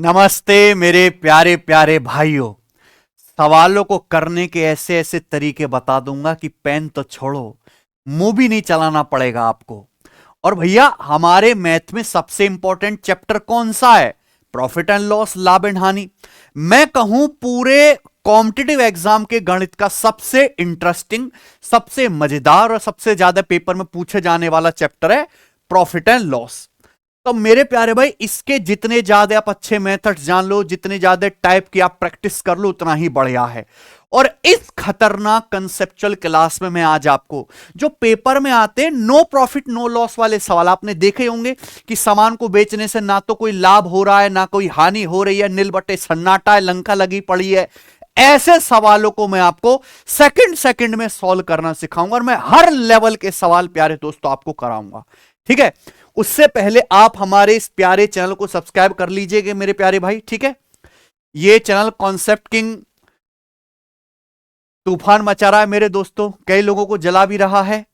नमस्ते मेरे प्यारे प्यारे भाइयों। सवालों को करने के ऐसे ऐसे तरीके बता दूंगा कि पेन तो छोड़ो, मुंह भी नहीं चलाना पड़ेगा आपको। और भैया, हमारे मैथ में सबसे इंपॉर्टेंट चैप्टर कौन सा है? प्रॉफिट एंड लॉस, लाभ एंड हानि। मैं कहूं पूरे कॉम्पिटिटिव एग्जाम के गणित का सबसे इंटरेस्टिंग, सबसे मजेदार और सबसे ज्यादा पेपर में पूछे जाने वाला चैप्टर है प्रॉफिट एंड लॉस। तो मेरे प्यारे भाई, इसके जितने ज्यादा आप अच्छे मेथड्स जान लो, जितने ज्यादा टाइप की आप प्रैक्टिस कर लो, उतना ही बढ़िया है। और इस खतरनाक कंसेप्चुअल क्लास में मैं आज आपको जो पेपर में आते हैं नो प्रॉफिट नो लॉस वाले सवाल, आपने देखे होंगे कि सामान को बेचने से ना तो कोई लाभ हो रहा है ना कोई हानि हो रही है, नील बटे सन्नाटा है, लंका लगी पड़ी है। ऐसे सवालों को मैं आपको सेकंड सेकंड में सॉल्व करना सिखाऊंगा और मैं हर लेवल के सवाल प्यारे दोस्तों आपको कराऊंगा। ठीक है, उससे पहले आप हमारे इस प्यारे चैनल को सब्सक्राइब कर लीजिएगा मेरे प्यारे भाई। ठीक है, ये चैनल कॉन्सेप्ट किंग तूफान मचा रहा है मेरे दोस्तों, कई लोगों को जला भी रहा है।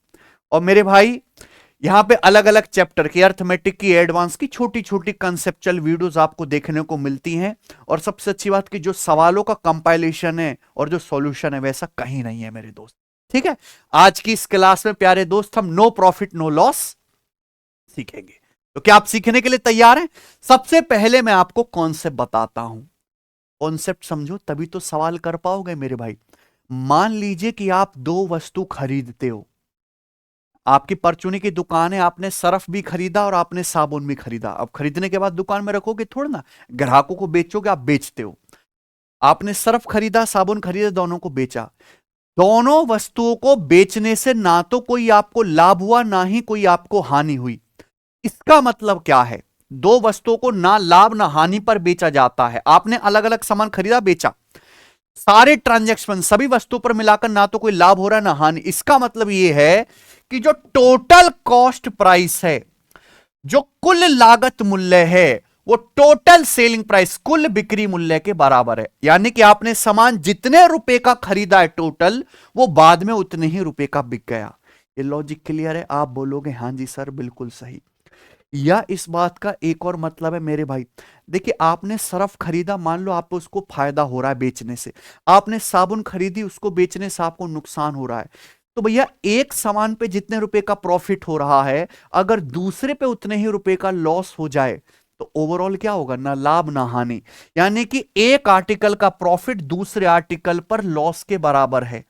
और मेरे भाई, यहां पे अलग अलग चैप्टर की, अर्थमेटिक की, एडवांस की छोटी छोटी कंसेप्चुअल वीडियोस आपको देखने को मिलती हैं। और सबसे अच्छी बात कि जो सवालों का कंपाइलेशन है और जो सॉल्यूशन है वैसा कहीं नहीं है मेरे दोस्त। ठीक है, आज की इस क्लास में प्यारे दोस्त हम नो प्रॉफिट नो लॉस सीखेंगे। तो क्या आप सीखने के लिए तैयार हैं? सबसे पहले मैं आपको कॉन्सेप्ट बताता हूं। कॉन्सेप्ट समझो तभी तो सवाल कर पाओगे मेरे भाई। मान लीजिए कि आप दो वस्तु खरीदते हो, आपकी परचूनी की दुकान है, आपने सर्फ भी खरीदा और आपने साबुन भी खरीदा। अब खरीदने के बाद दुकान में रखोगे थोड़ा ना, ग्राहकों को बेचोगे, आप बेचते हो। आपने सर्फ खरीदा, साबुन खरीदा, दोनों को बेचा। दोनों वस्तुओं को बेचने से ना तो कोई आपको लाभ हुआ ना ही कोई आपको हानि हुई। इसका मतलब क्या है? दो वस्तुओं को ना लाभ ना हानि पर बेचा जाता है। आपने अलग अलग सामान खरीदा, बेचा, सारे ट्रांजैक्शन सभी वस्तुओं पर मिलाकर ना तो कोई लाभ हो रहा है ना हानि। इसका मतलब यह है कि जो टोटल कॉस्ट प्राइस है, जो कुल लागत मूल्य है, वो टोटल सेलिंग प्राइस, कुल बिक्री मूल्य के बराबर है। यानी कि आपने सामान जितने रुपए का खरीदा है टोटल, वो बाद में उतने ही रुपए का बिक गया। ये लॉजिक क्लियर है? आप बोलोगे हां जी सर बिल्कुल सही। या इस बात का एक और मतलब है मेरे भाई, देखिए आपने सर्फ खरीदा, मान लो आपको उसको फायदा हो रहा है बेचने से। आपने साबुन खरीदी, उसको बेचने से आपको नुकसान हो रहा है। तो भैया, एक सामान पे जितने रुपए का प्रॉफिट हो रहा है, अगर दूसरे पे उतने ही रुपए का लॉस हो जाए तो ओवरऑल क्या होगा? ना लाभ ना हानि। यानी कि एक आर्टिकल का प्रॉफिट दूसरे आर्टिकल पर लॉस के बराबर है।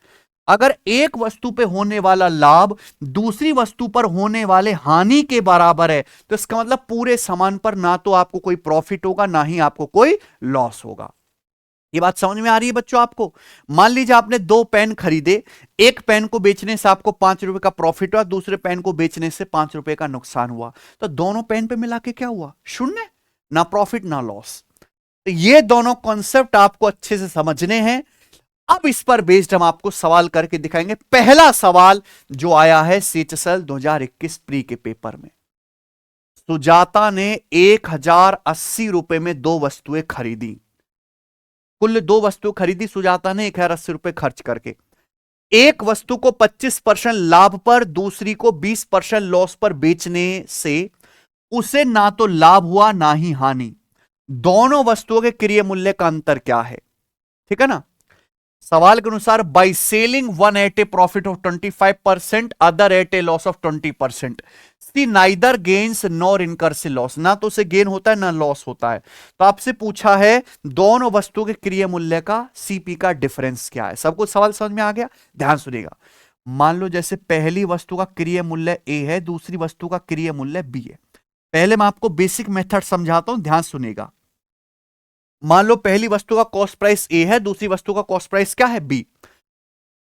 अगर एक वस्तु पे होने वाला लाभ दूसरी वस्तु पर होने वाले हानि के बराबर है, तो इसका मतलब पूरे सामान पर ना तो आपको कोई प्रॉफिट होगा ना ही आपको कोई लॉस होगा। ये बात समझ में आ रही है बच्चों आपको? मान लीजिए आपने दो पेन खरीदे, एक पेन को बेचने से आपको 5 रुपए का प्रॉफिट हुआ, दूसरे पेन को बेचने से 5 रुपए का नुकसान हुआ। तो दोनों पेन पे मिला के क्या हुआ? शून्य, ना प्रॉफिट ना लॉस। तो ये दोनों कॉन्सेप्ट आपको अच्छे से समझने हैं। अब इस पर बेस्ड हम आपको सवाल करके दिखाएंगे। पहला सवाल जो आया है सीएचएसएल 2021 प्री के पेपर में, सुजाता ने 1080 रुपए में दो वस्तुएं खरीदी। कुल दो वस्तु खरीदी सुजाता ने 1080 रुपए खर्च करके। एक वस्तु को 25% लाभ पर, दूसरी को 20% लॉस पर बेचने से उसे ना तो लाभ हुआ ना ही हानि। दोनों वस्तुओं के क्रय मूल्य का अंतर क्या है? ठीक है ना? सवाल के अनुसार, by selling one at a profit of 25%, other at a loss of 20%, C neither gains nor incurs a loss. ना तो उसे गेन होता है ना लॉस होता है। तो आपसे पूछा है दोनों वस्तुओं के क्रय मूल्य का सीपी का डिफरेंस क्या है। सबको सवाल समझ में आ गया? ध्यान सुनिएगा। मान लो जैसे पहली वस्तु का क्रय मूल्य ए है, दूसरी वस्तु का क्रय मूल्य बी है। पहले मैं आपको बेसिक मेथड समझाता हूं, ध्यान सुनिएगा। मान लो पहली वस्तु का कॉस्ट प्राइस ए है, दूसरी वस्तु का कॉस्ट प्राइस क्या है? बी।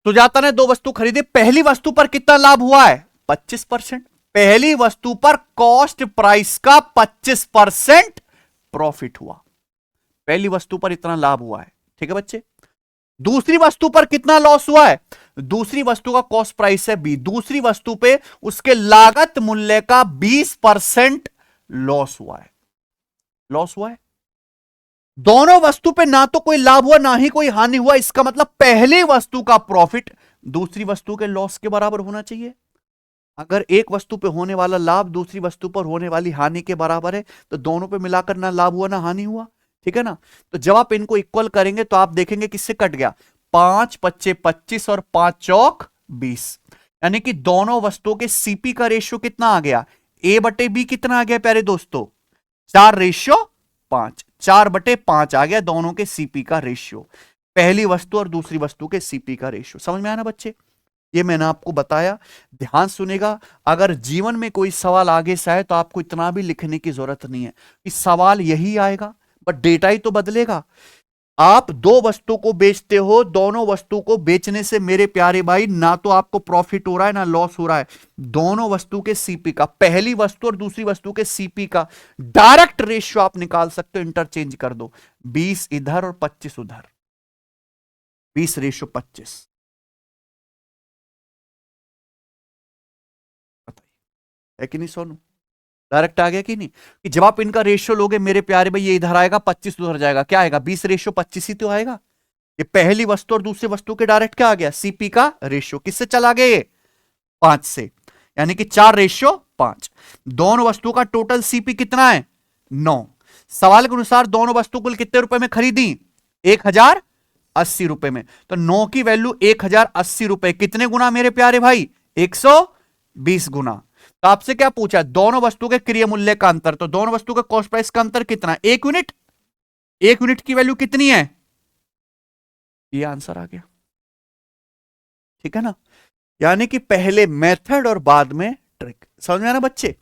सुजाता ने दो वस्तु खरीदी, पहली वस्तु पर कितना लाभ हुआ है? 25%। पहली वस्तु पर कॉस्ट प्राइस का 25% प्रॉफिट हुआ। पहली वस्तु पर इतना लाभ हुआ है। ठीक है बच्चे? दूसरी वस्तु पर कितना लॉस हुआ है? दूसरी वस्तु का कॉस्ट प्राइस है बी, दूसरी वस्तु पे उसके लागत मूल्य का 20% लॉस हुआ है। लॉस हुआ है। दोनों वस्तु पे ना तो कोई लाभ हुआ ना ही कोई हानि हुआ। इसका मतलब पहली वस्तु का प्रॉफिट दूसरी वस्तु के लॉस के बराबर होना चाहिए। अगर एक वस्तु पे होने वाला लाभ दूसरी वस्तु पर होने वाली हानि के बराबर है, तो दोनों पे मिलाकर ना लाभ हुआ ना हानि हुआ। ठीक है ना। तो जब आप इनको इक्वल करेंगे तो आप देखेंगे किससे कट गया, 5 पच्चे 25 और 5 चौक 20, यानी कि दोनों वस्तुओं के सीपी का रेशियो कितना आ गया, ए बटे बी कितना आ गया प्यारे दोस्तों, 4:5, 4/5 आ गया दोनों के सीपी का रेशियो, पहली वस्तु और दूसरी वस्तु के सीपी का रेशियो। समझ में आया ना बच्चे, ये मैंने आपको बताया, ध्यान सुनेगा। अगर जीवन में कोई सवाल आगे से आए तो आपको इतना भी लिखने की जरूरत नहीं है कि सवाल यही आएगा, बट डेटा ही तो बदलेगा। आप दो वस्तु को बेचते हो, दोनों वस्तु को बेचने से मेरे प्यारे भाई ना तो आपको प्रॉफिट हो रहा है ना लॉस हो रहा है, दोनों वस्तु के सीपी का, पहली वस्तु और दूसरी वस्तु के सीपी का डायरेक्ट रेशियो आप निकाल सकते हो, इंटरचेंज कर दो, 20 इधर और 25 उधर, 20:25। है कि नहीं सोनू, डायरेक्ट आ गया कि नहीं, कि जब आप इनका रेशियो लोगे मेरे प्यारे भाई, ये इधर आएगा 25 उधर जाएगा, क्या आएगा 20:25 ही तो आएगा। ये पहली वस्तु और दूसरी वस्तु के डायरेक्ट क्या आ गया, सीपी का रेशियो किससे चला गया, ये 5 से, यानी कि 4:5। दोनों वस्तु का टोटल सीपी कितना है, 9। सवाल के अनुसार दोनों वस्तु कुल कितने रुपए में खरीदी, 1080 रुपए में, तो 9 की वैल्यू 1080 रुपए, कितने गुना मेरे प्यारे भाई, 120 गुना। तो आपसे क्या पूछा, दोनों वस्तु के क्रय मूल्य का अंतर, तो दोनों वस्तु के कॉस्ट प्राइस का अंतर कितना, 1 यूनिट, 1 यूनिट की वैल्यू कितनी है, ये आंसर आ गया। ठीक है ना, यानी कि पहले मेथड और बाद में ट्रिक। समझ में आया ना बच्चे।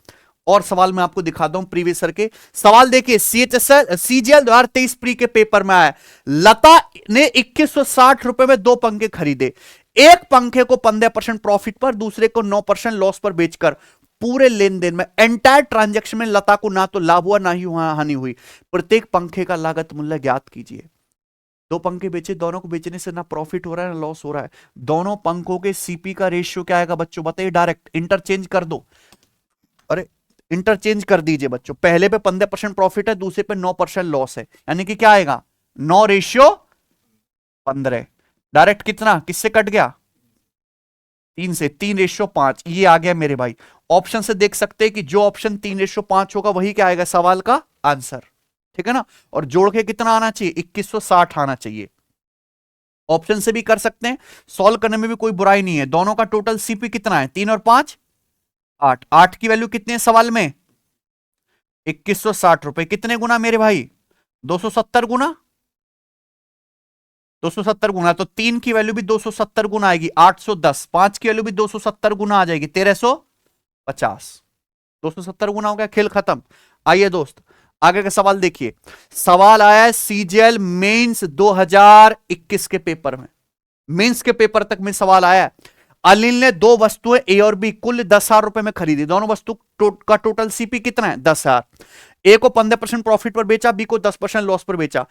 और सवाल मैं आपको दिखाता हूं प्रीवियस सर के सवाल, देखिए सीजीएल 2023 प्री के पेपर में आया, लता ने 2160 रुपए में 2 पंखे खरीदे, एक पंखे को 15% प्रॉफिट पर, दूसरे को 9% लॉस पर बेचकर पूरे लेन देन में, एंटायर ट्रांजैक्शन में लता को ना तो लाभ हुआ ना ही हानि हुई, प्रत्येक पंखे का लागत मूल्य ज्ञात कीजिए। 2 पंखे बेचे, दोनों को बेचने से ना प्रॉफिट हो रहा है ना लॉस हो रहा है, दोनों पंखों के सीपी का रेशियो क्या आएगा बच्चों बताइए, डायरेक्ट इंटरचेंज कर दो, अरे इंटरचेंज कर दीजिए बच्चों, पहले पे 15% प्रॉफिट है, दूसरे पे 9% लॉस है, यानी कि क्या आएगा 9:15, डायरेक्ट कितना किससे कट गया, 3 से, 3:5, ये आ गया मेरे भाई। ऑप्शन से देख सकते हैं कि जो ऑप्शन 3:5 होगा वही क्या आएगा सवाल का आंसर, ठीक है ना। और जोड़ के कितना आना चाहिए, 2160 आना चाहिए। ऑप्शन से भी कर सकते हैं, सॉल्व करने में भी कोई बुराई नहीं है। दोनों का टोटल सीपी कितना है, 3 और 5 8, 8 की वैल्यू कितनी है सवाल में, 2160 रुपए, कितने गुना मेरे भाई, 270 गुना, 270 गुना, तो 3 की वैल्यू भी 270 गुना आएगी, 810, 5 की वैल्यू भी 270 गुना आ जाएगी, 1350, 270 गुना हो गया, खेल खत्म। आइए दोस्त आगे का सवाल देखिए, सवाल आया है सीजीएल मेंस 2021 के पेपर में, मेंस के पेपर तक में सवाल आया है। अनिल ने 2 वस्तुएं ए और बी कुल 10,000 रुपए में खरीदी, दोनों वस्तु का टोटल सीपी कितना है 10,000, ए को 15% प्रॉफिट पर बेचा, बी को 10% लॉस पर बेचा,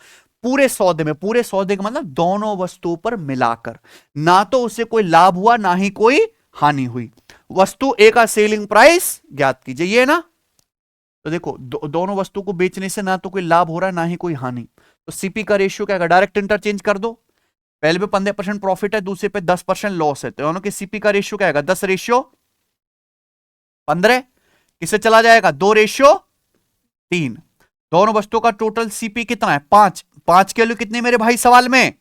पूरे सौदे में, पूरे सौदे का मतलब दोनों वस्तुओं पर मिलाकर ना तो उसे कोई लाभ हुआ ना ही कोई हानि हुई। वस्तु ए का सेलिंग प्राइस ज्ञात कीजिए, ये ना, तो देखो दोनों वस्तु को बेचने से ना तो कोई लाभ हो रहा है ना ही कोई हानि, तो सीपी का रेशियो क्या है, डायरेक्ट इंटरचेंज कर दो, पहले पे 15% प्रॉफिट है, दूसरे पे 10% लॉस है, तो दोनों के सीपी का रेशियो क्या आएगा, 10:15, किससे चला जाएगा, 2:3, दोनों वस्तुओं का टोटल सीपी कितना है 5, 5 की वैल्यू कितनी मेरे भाई सवाल में,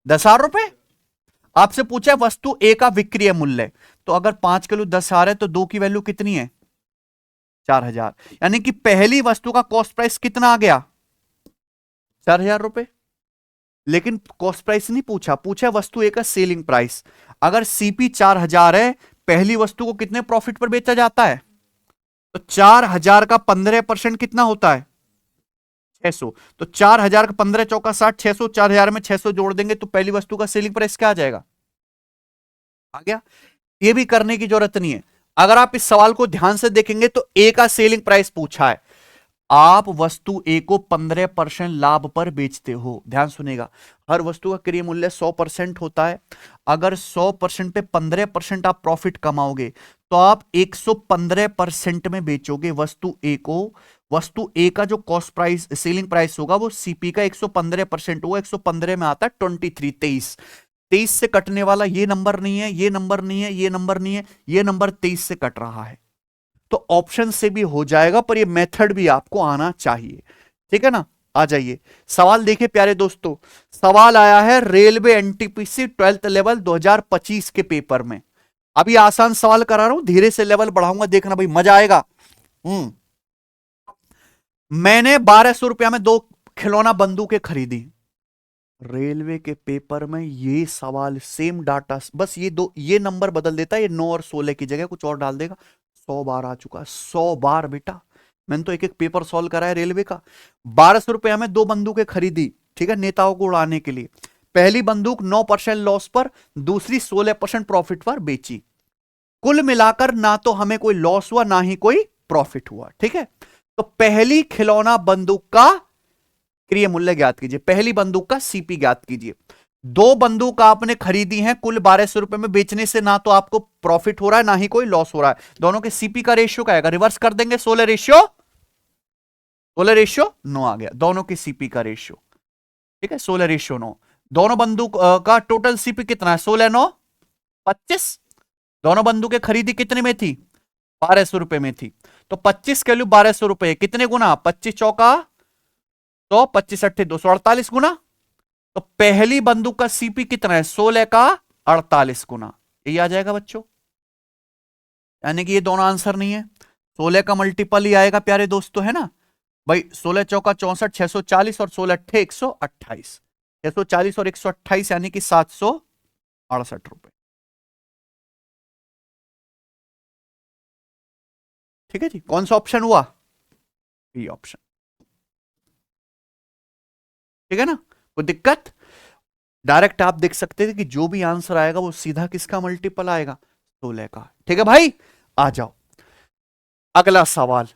10,000 रुपए। आपसे पूछा है वस्तु ए का विक्रय मूल्य, तो अगर 5 की वैल्यू 10,000 है तो 2 की वैल्यू कितनी है 4,000, यानी कि पहली वस्तु का कॉस्ट प्राइस कितना आ गया 4,000 रुपए। लेकिन कॉस्ट प्राइस नहीं पूछा, पूछा वस्तु ए का सेलिंग प्राइस, अगर सीपी 4,000 है, पहली वस्तु को कितने प्रॉफिट पर बेचा जाता है, तो 4,000 का 15% कितना होता है 600, तो 4,000 का 15 चौका 60, 600, 4,000 में 600 जोड़ देंगे तो पहली वस्तु का सेलिंग प्राइस क्या आ जाएगा, आ गया। ये भी करने की जरूरत नहीं है, अगर आप इस सवाल को ध्यान से देखेंगे तो ए का सेलिंग प्राइस पूछा है, आप वस्तु ए को 15% लाभ पर बेचते हो, ध्यान सुनेगा, हर वस्तु का क्रय मूल्य 100% होता है, अगर 100% पे 15% आप प्रॉफिट कमाओगे तो आप 115% में बेचोगे वस्तु ए को। वस्तु ए का जो कॉस्ट प्राइस सेलिंग प्राइस होगा वो सीपी का 115% होगा, 115 में आता है 23, 23 से कटने वाला ये नंबर नहीं है, ये नंबर नहीं है, ये नंबर नहीं है, ये नंबर 23 से कट रहा है, तो ऑप्शन से भी हो जाएगा, पर ये मेथड भी आपको आना चाहिए, ठीक है ना। आ जाइए, सवाल देखिए प्यारे दोस्तों। सवाल आया है रेलवे एनटीपीसी 12th लेवल 2025 के पेपर में। अभी आसान सवाल करा रहा हूं, धीरे से लेवल बढ़ाऊंगा, देखना भाई मजा आएगा। मैंने 1200 रुपया में 2 खिलौना बंदूकें खरीदी। रेलवे के पेपर में ये सवाल सेम डाटा, बस ये दो, ये नंबर बदल देता है, ये 9 और 16 की जगह कुछ और डाल देगा। 100 बार आ चुका है, 100 बार बेटा। मैंने तो एक एक पेपर सॉल्व करा है रेलवे का। 1200 रुपया में 2 बंदूकें खरीदी, ठीक है, नेताओं को उड़ाने के लिए। पहली बंदूक 9% लॉस पर, दूसरी 16% प्रॉफिट पर बेची। कुल मिलाकर ना तो हमें कोई लॉस हुआ ना ही कोई प्रॉफिट हुआ, ठीक है। तो पहली खिलौना बंदूक का क्रिय मूल्य ज्ञात कीजिए, पहली बंदूक का सीपी ज्ञात कीजिए। 2 बंदूक आपने खरीदी हैं, कुल 1200 रुपए में, बेचने से ना तो आपको प्रॉफिट हो रहा है ना ही कोई लॉस हो रहा है। दोनों के सीपी का रेशियो क्या आएगा, रिवर्स कर देंगे, 16 रेशियो 9 आ गया, दोनों के सीपी का रेशियो, ठीक है, 16 रेशियो 9। दोनों बंदूक का टोटल सीपी कितना है, 16 9 25। दोनों बंदूकें खरीदी कितने में थी, 1200 रुपए में थी। तो 25 के लिए 1200 रुपए, कितने गुना, 25 चौका तो 25 अट्ठे 248 गुना। तो पहली बंदूक का सीपी कितना है, 16 का 48 गुना, यही आ जाएगा बच्चों। यानी कि ये दोनों आंसर नहीं है, 16 का मल्टीपल ही आएगा प्यारे दोस्तों, है ना भाई। 16 चौका 64, 640 और 16 अट्ठे 128, 640 और 128 यानी कि 768 रुपए, ठीक है जी। कौन सा ऑप्शन हुआ, ये ऑप्शन, ठीक है ना, कोई दिक्कत। डायरेक्ट आप देख सकते थे कि जो भी आंसर आएगा वो सीधा किसका मल्टीपल आएगा, 16 का, ठीक है भाई। आ जाओ अगला सवाल,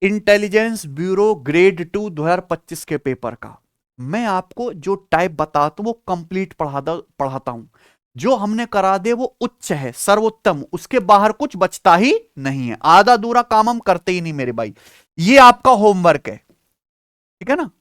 इंटेलिजेंस ब्यूरो ग्रेड 2 2025 के पेपर का। मैं आपको जो टाइप बताता हूं वो कंप्लीट पढ़ाता हूं, जो हमने करा दे वो उच्च है, सर्वोत्तम, उसके बाहर कुछ बचता ही नहीं है, आधा दूरा काम हम करते ही नहीं मेरे भाई। ये आपका होमवर्क है, ठीक है ना,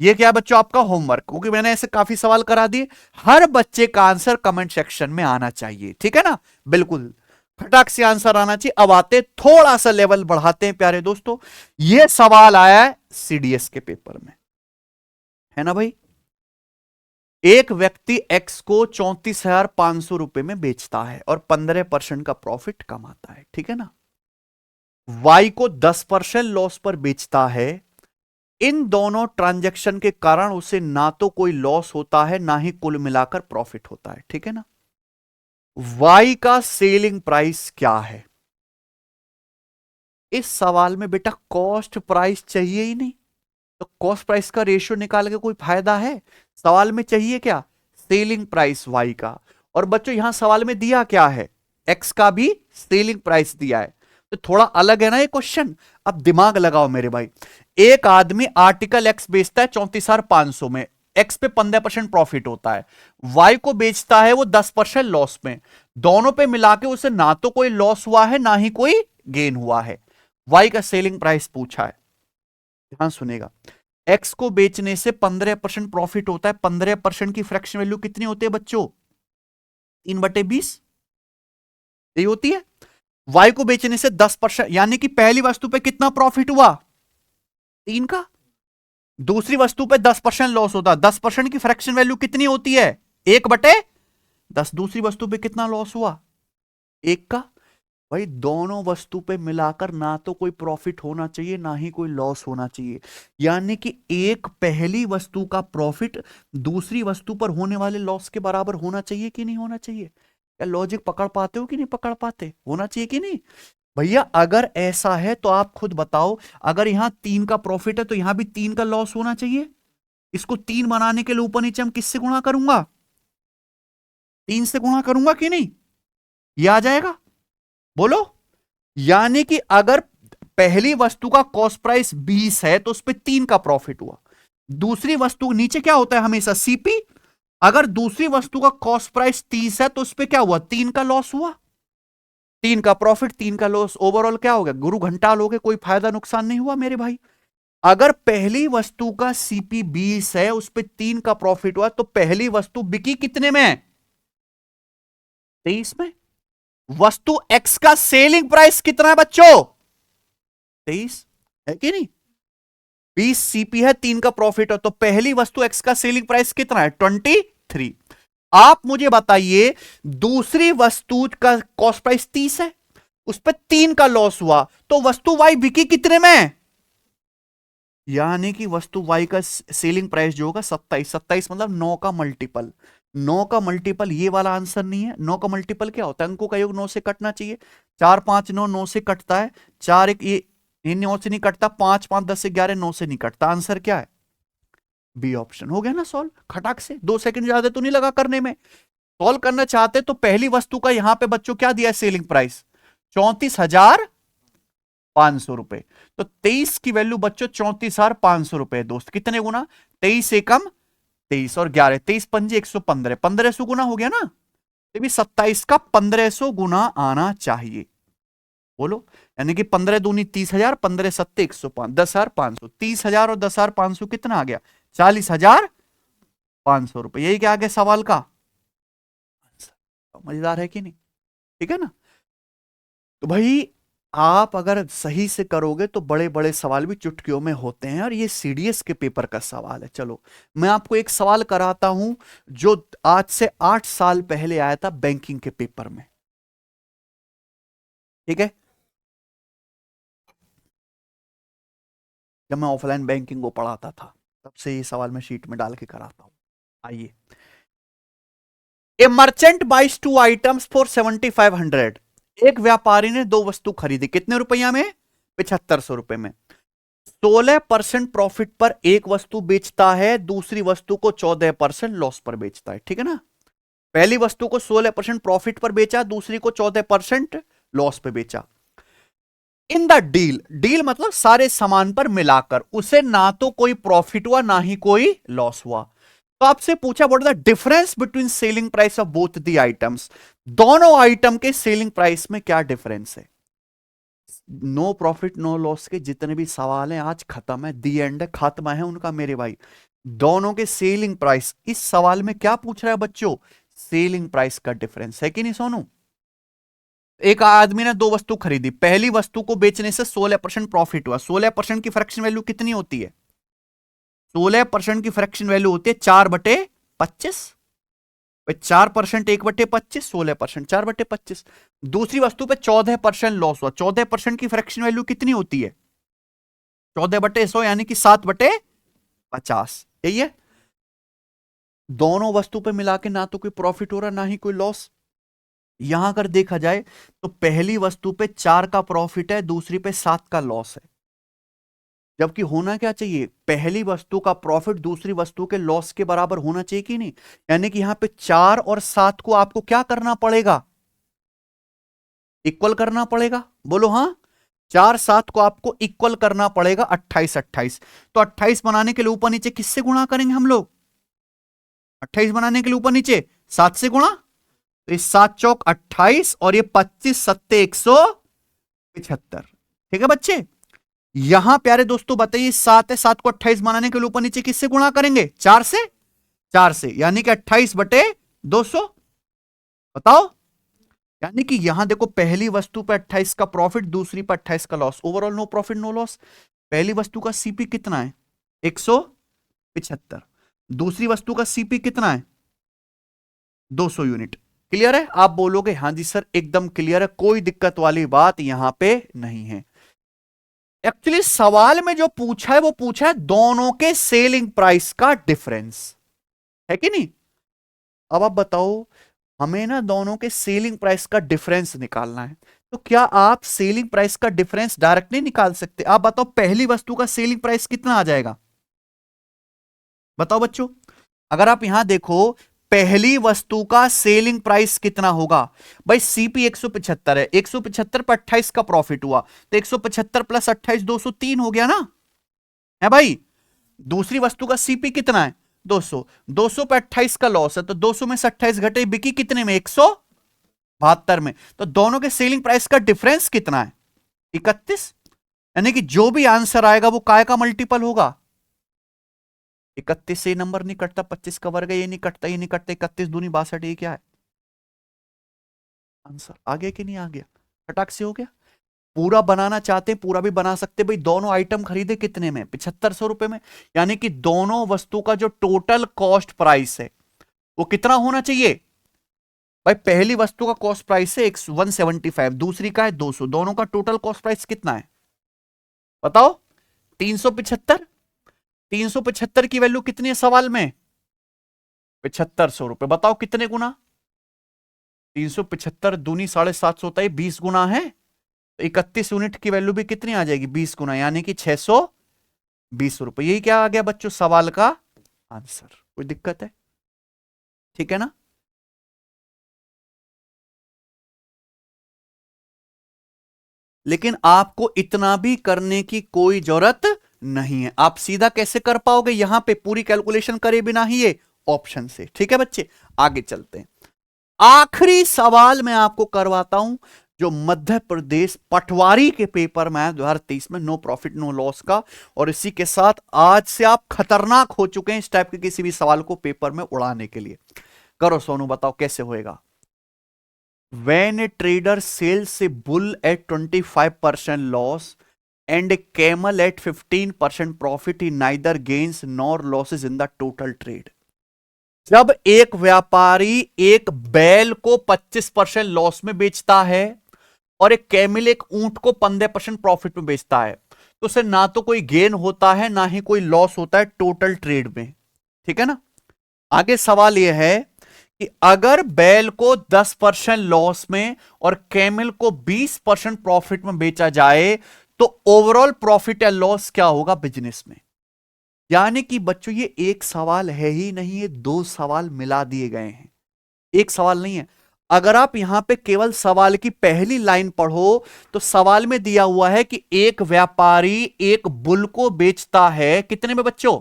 ये क्या बच्चों आपका होमवर्क, क्योंकि मैंने ऐसे काफी सवाल करा दिए। हर बच्चे का आंसर कमेंट सेक्शन में आना चाहिए, ठीक है ना, बिल्कुल फटाक से आंसर आना चाहिए। अब आते थोड़ा सा लेवल बढ़ाते हैं प्यारे दोस्तों। यह सवाल आया है सीडीएस के पेपर में, है ना भाई। एक व्यक्ति एक्स को 34,500 रुपए में बेचता है और 15% का प्रॉफिट कमाता है, ठीक है ना। वाई को 10% लॉस पर बेचता है। इन दोनों ट्रांजैक्शन के कारण उसे ना तो कोई लॉस होता है ना ही कुल मिलाकर प्रॉफिट होता है, ठीक है ना। वाई का सेलिंग प्राइस क्या है। इस सवाल में बेटा कॉस्ट प्राइस चाहिए ही नहीं, तो कॉस्ट प्राइस का रेशियो निकाल के कोई फायदा है। सवाल में चाहिए क्या, सेलिंग प्राइस वाई का। और बच्चों यहां सवाल में दिया क्या है, एक्स का भी सेलिंग प्राइस दिया है, तो थोड़ा अलग है ना ये क्वेश्चन। अब दिमाग लगाओ मेरे भाई, एक आदमी आर्टिकल एक्स बेचता है 34,500 में, एक्स पे 15% प्रॉफिट होता है, वाई को बेचता है वो 10% लॉस में। दोनों पे मिला के उसे ना तो कोई लॉस हुआ है ना ही कोई गेन हुआ है। वाई का सेलिंग प्राइस पूछा है, ध्यान सुनेगा। एक्स को बेचने से 15% प्रॉफिट होता है, 15% की फ्रैक्शन वैल्यू कितनी होती है बच्चों, 3/20 यही होती है। वाई को बेचने से 10%, यानी कि पहली वस्तु पे कितना प्रॉफिट हुआ, 3 का। दूसरी वस्तु पे 10% लॉस होता, 10% की फ्रैक्शन वैल्यू कितनी होती है, 1/10। दूसरी वस्तु पे कितना लॉस हुआ, 1 का। भाई दोनों वस्तु पे मिलाकर ना तो कोई प्रॉफिट होना चाहिए ना ही कोई लॉस होना चाहिए, यानी कि एक पहली वस्तु का प्रॉफिट दूसरी वस्तु पर होने वाले लॉस के बराबर होना चाहिए कि नहीं होना चाहिए। क्या लॉजिक पकड़ पाते हो कि नहीं पकड़ पाते, होना चाहिए कि नहीं भैया। अगर ऐसा है तो आप खुद बताओ, अगर यहां 3 का प्रॉफिट है तो यहां भी 3 का लॉस होना चाहिए। इसको 3 बनाने के लिए ऊपर नीचे हम किससे गुणा करूंगा, 3 से गुणा करूंगा कि नहीं, ये आ जाएगा, बोलो। यानी कि अगर पहली वस्तु का कॉस्ट प्राइस 20 है तो उस पर 3 का प्रॉफिट हुआ। दूसरी वस्तु नीचे क्या होता है हमेशा, सीपी। अगर दूसरी वस्तु का कॉस्ट प्राइस 30 है तो उस पर क्या हुआ, 3 का लॉस हुआ। 3 का प्रॉफिट 3 का लॉस, ओवरऑल क्या हो गया, गुरु घंटा लोगे, कोई फायदा नुकसान नहीं हुआ मेरे भाई। अगर पहली वस्तु का सीपी 20 है उस पर 3 का प्रॉफिट हुआ तो पहली वस्तु बिकी कितने में, 23 में। वस्तु एक्स का सेलिंग प्राइस कितना है बच्चों, 23 है कि नहीं। 20 सीपी है, 3 का प्रॉफिट है, तो पहली वस्तु एक्स का सेलिंग प्राइस कितना है? 23। आप मुझे बताइए दूसरी वस्तु का कॉस्ट प्राइस 30 है, उस पर 3 का लॉस हुआ, तो वस्तु वाई बिकी कितने में? यानी कि वस्तु वाई का सेलिंग प्राइस जो होगा 27। 27 मतलब 9 का मल्टीपल। 9 का मल्टीपल ये वाला आंसर नहीं है। 9 का मल्टीपल क्या होता है? अंकों का योग 9 से कटना चाहिए। 4 5 9 9 से कटता है। 4 1 ये 9 से नहीं कटता। 5 5 10 11 9 से नहीं कटता। आंसर क्या है? B option. हो गया ना सॉल्व खटाक से। 2 सेकंड ज्यादा तो नहीं लगा करने में। सॉल्व करना चाहते तो पहली वस्तु का यहां पे बच्चों क्या दिया है सेलिंग प्राइस? 34,500 रुपए। तो 23 की वैल्यू बच्चों 34,500 रुपए। दोस्त कितने गुना? 23 एकम 23 और 11, 23 पंजे 115, 1500 गुना हो गया ना। तो भी 27 का 1500 गुना आना चाहिए। बोलो, यानी कि 15 दूनी 30,000, 15 सत्ते 105, 10,500। 30,000 और 10,500 कितना आ गया? 40,500 रुपए। यही क्या आ गया सवाल का आंसर। मजेदार है कि नहीं? ठीक है ना। तो भाई आप अगर सही से करोगे तो बड़े बड़े सवाल भी चुटकियों में होते हैं, और ये सीडीएस के पेपर का सवाल है। चलो मैं आपको एक सवाल कराता हूं जो आज से 8 साल पहले आया था बैंकिंग के पेपर में। ठीक है, जब मैं ऑफलाइन बैंकिंग को पढ़ाता था तब से ये सवाल मैं शीट में डाल के कराता हूं। आइए, a merchant buys 2 items for 7,500। एक व्यापारी ने 2 वस्तु खरीदी, कितने रुपया में? 7500 रुपए में। 16% प्रॉफिट पर एक वस्तु बेचता है, दूसरी वस्तु को 14% लॉस पर बेचता है। ठीक है ना। पहली वस्तु को 16% प्रॉफिट पर बेचा, दूसरी को 14% लॉस पे बेचा। इन द डील, डील मतलब सारे सामान पर मिलाकर उसे ना तो कोई प्रॉफिट हुआ ना ही कोई लॉस हुआ। तो आपसे पूछा what is the difference between selling price of both the items. दोनों आइटम के सेलिंग प्राइस में क्या डिफरेंस है? नो प्रॉफिट नो लॉस के जितने भी सवाल हैं आज खत्म है। दी एंड है, खात्मा है उनका मेरे भाई। दोनों के सेलिंग प्राइस, इस सवाल में क्या पूछ रहा है बच्चों? सेलिंग प्राइस का डिफरेंस है कि नहीं सोनू? एक आदमी ने 2 वस्तु खरीदी, पहली वस्तु को बेचने से 16% प्रॉफिट हुआ। 16% की फ्रैक्शन वैल्यू कितनी होती है? 16% की फ्रैक्शन वैल्यू होती है 4/25। 4% 1/25, 16% 4/25। दूसरी वस्तु पे 14% लॉस हुआ। 14% की फ्रैक्शन वैल्यू कितनी होती है? 14/100 यानी कि 7/50। यही है। दोनों वस्तु पे मिला के ना तो कोई प्रॉफिट हो रहा ना ही कोई लॉस। यहां अगर देखा जाए तो पहली वस्तु पे 4 का प्रॉफिट है, दूसरी पे 7 का लॉस है। जबकि होना क्या चाहिए? पहली वस्तु का प्रॉफिट दूसरी वस्तु के लॉस के बराबर होना चाहिए कि नहीं? यानी कि यहां पे 4 और 7 को आपको क्या करना पड़ेगा? इक्वल करना पड़ेगा। बोलो हां। 4 7 को आपको इक्वल करना पड़ेगा। 28 28। तो 28 बनाने के लिए ऊपर नीचे किससे गुणा करेंगे हम लोग? 28 बनाने के लिए ऊपर नीचे 7 से गुणा। तो इस 7 चौक 28 और ये 25 सत्ते 175। ठीक है बच्चे। यहां प्यारे दोस्तों बताइए 7 है, 7 को 28 बनाने के लिए ऊपर नीचे किससे गुणा करेंगे? 4 से। 4 से यानी कि 28/200। बताओ। यानी कि यहां देखो पहली वस्तु पर 28 का प्रॉफिट, दूसरी पर 28 का loss. Overall no profit no loss. पहली वस्तु का सीपी कितना है? 175। दूसरी वस्तु का सीपी कितना है? 200 यूनिट। क्लियर है? आप बोलोगे हां जी सर एकदम क्लियर है, कोई दिक्कत वाली बात यहां पे नहीं है। एक्चुअली सवाल में जो पूछा है वो पूछा है दोनों के सेलिंग प्राइस का डिफरेंस, है कि नहीं? अब आप बताओ, हमें ना दोनों के सेलिंग प्राइस का डिफरेंस निकालना है। तो क्या आप सेलिंग प्राइस का डिफरेंस डायरेक्टली निकाल सकते? आप बताओ पहली वस्तु का सेलिंग प्राइस कितना आ जाएगा? बताओ बच्चों। अगर आप यहां देखो पहली वस्तु का सेलिंग प्राइस कितना होगा? भाई सीपी 175 है, 175 पर 28 का प्रॉफिट हुआ, तो 175 प्लस 28 203 हो गया ना। है भाई। दूसरी वस्तु का सीपी कितना है? 200। 200 पे 28 का लॉस है, तो 200 में से 28 घटे, बिकी कितने में? 172 में। तो दोनों के सेलिंग प्राइस का डिफरेंस कितना है? 31। यानी कि जो भी आंसर आएगा वो काय का मल्टीपल होगा? 31 से नंबर नहीं कटता, 25 का वर्ग है, ये नहीं कटता, ये नहीं कटता, 31 दूनी 62, ये क्या है? आंसर आ गया कि नहीं आ गया? फटाक से हो गया। पूरा बनाना चाहते हैं पूरा भी बना सकते हैं भाई। दोनों आइटम खरीदे कितने में? 7500 रुपए में। यानी कि दोनों वस्तु का जो टोटल कॉस्ट प्राइस है वो कितना होना चाहिए भाई? पहली वस्तु का कॉस्ट प्राइस है 175, दूसरी का है 200, दोनों का टोटल कॉस्ट प्राइस कितना है बताओ? 375। 375 की वैल्यू कितनी है सवाल में? 7500 रुपए। बताओ कितने गुना? 375 दूनी 750 होता है, 20 गुना है। तो 31 यूनिट की वैल्यू भी कितनी आ जाएगी? 20 गुना, यानी कि 620 रुपए। यही क्या आ गया बच्चों सवाल का आंसर। कोई दिक्कत है? ठीक है ना? लेकिन आपको इतना भी करने की कोई जरूरत नहीं है। आप सीधा कैसे कर पाओगे? यहां पे पूरी कैलकुलेशन करे बिना ही ये ऑप्शन से। ठीक है बच्चे, आगे चलते हैं। आखिरी सवाल मैं आपको करवाता हूं जो मध्य प्रदेश पटवारी के पेपर में है 2023 में, नो प्रॉफिट नो लॉस का। और इसी के साथ आज से आप खतरनाक हो चुके हैं इस टाइप के किसी भी सवाल को पेपर में उड़ाने के लिए। करो सोनू, बताओ कैसे होएगा? When a trader sells a bull at 25% loss and a camel at 15% profit, he neither gains nor losses in the total trade. जब एक व्यापारी एक बैल को 25% लॉस में बेचता है और एक कैमिल एक ऊंट को 15% प्रॉफिट में बेचता है, तो उसे ना तो कोई गेन होता है ना ही कोई लॉस होता है टोटल ट्रेड में। ठीक है ना? आगे सवाल यह है कि अगर बैल को 10% लॉस में और कैमिल को 20% प्रॉफिट में बेचा जाए तो ओवरऑल प्रॉफिट या लॉस क्या होगा बिजनेस में? यानी कि बच्चों ये एक सवाल है ही नहीं, ये दो सवाल मिला दिए गए हैं, एक सवाल नहीं है। अगर आप यहां पे केवल सवाल की पहली लाइन पढ़ो तो सवाल में दिया हुआ है कि एक व्यापारी एक बुल को बेचता है कितने में बच्चों?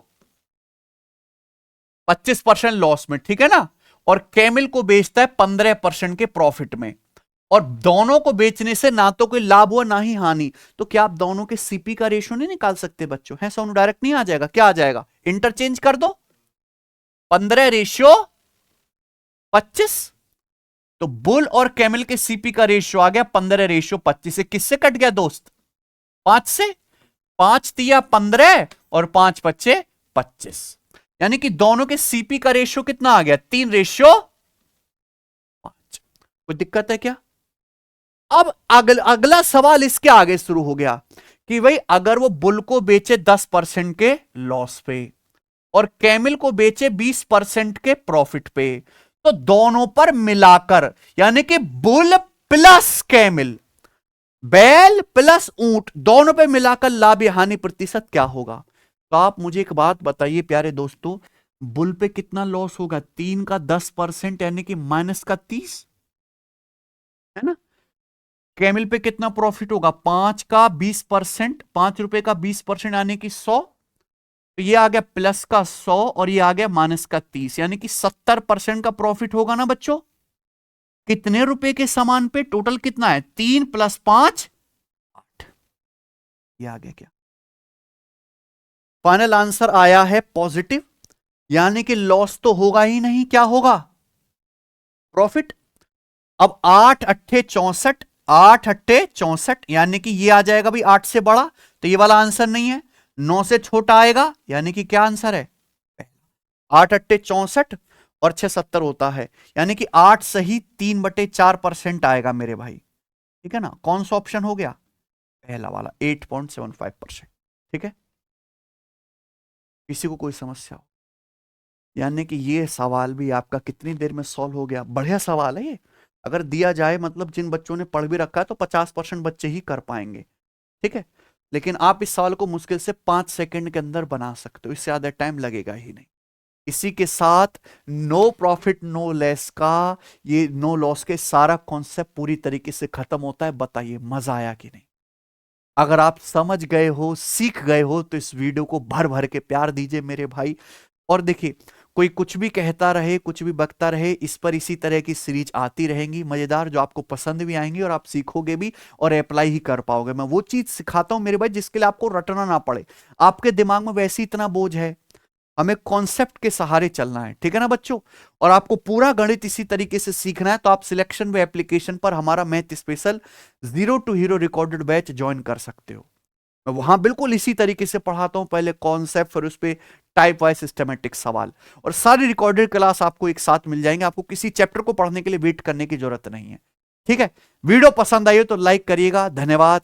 25% लॉस में। ठीक है ना? और कैमिल को बेचता है 15% के प्रॉफिट में। और दोनों को बेचने से ना तो कोई लाभ हुआ ना ही हानि। तो क्या आप दोनों के सीपी का रेशियो नहीं निकाल सकते बच्चों? है सोनू, डायरेक्ट नहीं आ जाएगा? क्या आ जाएगा? इंटरचेंज कर दो, 15:25। तो बुल और कैमिल के सीपी का रेशियो आ गया 15:25। से किससे कट गया दोस्त? 5 से। 5 तिया 15 और 5 बच्चे 25। यानी कि दोनों के सीपी का रेशियो कितना आ गया? 3:5। कोई दिक्कत है क्या? अब अगला सवाल इसके आगे शुरू हो गया कि भाई अगर वो बुल को बेचे 10% के लॉस पे और कैमिल को बेचे 20% के प्रॉफिट पे, तो दोनों पर मिलाकर यानी कि बुल प्लस कैमिल, बैल प्लस ऊंट, दोनों पे मिलाकर लाभ या हानि प्रतिशत क्या होगा? तो आप मुझे एक बात बताइए प्यारे दोस्तों, बुल पे कितना लॉस होगा? 3 का 10% यानी कि -30, है ना? कैमिल पे कितना प्रॉफिट होगा? 5 का 20%, 5 रुपए का 20% यानी कि 100। तो ये आ गया प्लस का 100 और ये आ गया -30, यानी कि 70% का प्रॉफिट होगा ना बच्चों? कितने रुपए के सामान पे? टोटल कितना है? 3 + 5 8। ये आ गया क्या? फाइनल आंसर आया है पॉजिटिव, यानी कि लॉस तो होगा ही नहीं। क्या होगा? प्रॉफिट। अब 8 अट्ठे 64, 8 अट्ठे 64, यानी कि ये आ जाएगा भाई 8 से बड़ा, तो ये वाला आंसर नहीं है। 9 से छोटा आएगा, यानी कि क्या आंसर है? 8 अट्ठे 64 और 6 70 होता है, यानी कि 8 सही 3/4% आएगा मेरे भाई। ठीक है ना? कौन सा ऑप्शन हो गया? पहला वाला 8.75%। ठीक है? किसी को कोई समस्या हो? यानी कि ये सवाल भी आपका कितनी देर में सॉल्व हो गया। बढ़िया सवाल है ये। अगर दिया जाए, मतलब जिन बच्चों ने पढ़ भी रखा है तो 50% बच्चे ही कर पाएंगे। ठीक है? लेकिन आप इस सवाल को मुश्किल से 5 सेकंड के अंदर बना सकते हो, इससे ज्यादा टाइम लगेगा ही नहीं। इसी के साथ नो प्रॉफिट नो लॉस का, ये नो लॉस के सारा कॉन्सेप्ट पूरी तरीके से खत्म होता है। बताइए मजा आया कि नहीं? अगर आप समझ गए हो, सीख गए हो, तो इस वीडियो को भर भर के प्यार दीजिए मेरे भाई। और देखिए, कोई कुछ भी कहता रहे, कुछ भी बकता रहे, इस पर इसी तरह की सीरीज आती रहेंगी मजेदार, जो आपको पसंद भी आएंगी और आप सीखोगे भी और अप्लाई ही कर पाओगे। मैं वो चीज सिखाता हूं मेरे भाई जिसके लिए आपको रटना ना पड़े। आपके दिमाग में वैसे ही इतना बोझ है, हमें कॉन्सेप्ट के सहारे चलना है, ठीक है ना बच्चों। और आपको पूरा गणित इसी तरीके से सीखना है तो आप सिलेक्शन व एप्लीकेशन पर हमारा math special zero to hero recorded batch join कर सकते हो। मैं वहां बिल्कुल इसी तरीके से पढ़ाता हूं, पहले कॉन्सेप्ट फिर उस पर टाइप वाइज सिस्टमेटिक सवाल, और सारी रिकॉर्डेड क्लास आपको एक साथ मिल जाएंगे। आपको किसी चैप्टर को पढ़ने के लिए वेट करने की जरूरत नहीं है, ठीक है। वीडियो पसंद आई हो तो लाइक करिएगा। धन्यवाद।